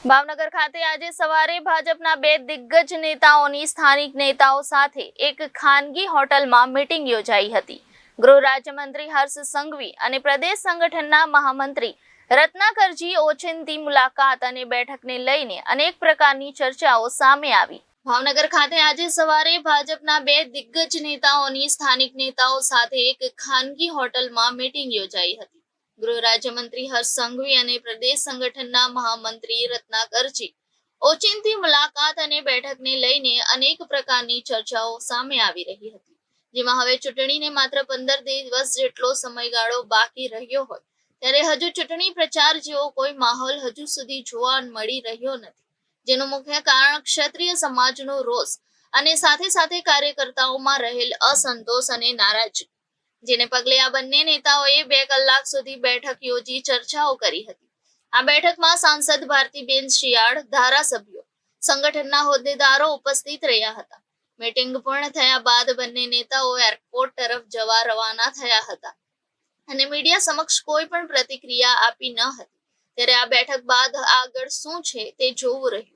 ભાવનગર ખાતે આજે સવારે ભાજપના બે દિગ્ગજ નેતાઓની સ્થાનિક નેતાઓ સાથે એક ખાનગી હોટલમાં મીટિંગ યોજાઈ હતી. ગૃહ રાજ્યમંત્રી હર્ષ સંઘવી અને પ્રદેશ સંગઠનના મહામંત્રી રત્નાકરજી ઓચિંતી મુલાકાત અને બેઠકને લઈને અનેક પ્રકારની ચર્ચાઓ સામે આવી. ભાવનગર ખાતે આજે સવારે ભાજપના બે દિગ્ગજ નેતાઓની સ્થાનિક નેતાઓ સાથે એક ખાનગી હોટલમાં મીટિંગ યોજાઈ હતી. ગૃહ રાજ્યમંત્રી હર્ષ સંઘવી અને પ્રદેશ સંગઠનના મહામંત્રી રત્નાકરજી ઓચિંતી મુલાકાત અને બેઠકને લઈને અનેક પ્રકારની ચર્ચાઓ સામે આવી રહી હતી, જેમાં હવે ચૂંટણીને માત્ર 15 દિવસ જેટલો સમયગાળો બાકી રહ્યો હોય ત્યારે હજુ ચૂંટણી પ્રચાર જેવો કોઈ માહોલ હજુ સુધી જોવા મળી રહ્યો નથી, જેનું મુખ્ય કારણ ક્ષત્રિય સમાજનો રોષ અને સાથે સાથે કાર્યકર્તાઓમાં રહેલ અસંતોષ અને નારાજગી, જેને પગલે આ બંને નેતાઓએ 2 કલાક સુધી બેઠક યોજી ચર્ચાઓ કરી હતી. આ બેઠકમાં સાંસદ ભારતીબેન શિયાળ, ધારાસભ્યો, સંગઠનના હોદ્દેદારો ઉપસ્થિત રહ્યા હતા. મીટિંગ પૂર્ણ થયા બાદ બંને નેતાઓ એરપોર્ટ તરફ જવા રવાના થયા હતા અને મીડિયા સમક્ષ કોઈ પણ પ્રતિક્રિયા આપી ન હતી. ત્યારે આ બેઠક બાદ આગળ શું છે તે જોવું રહ્યું.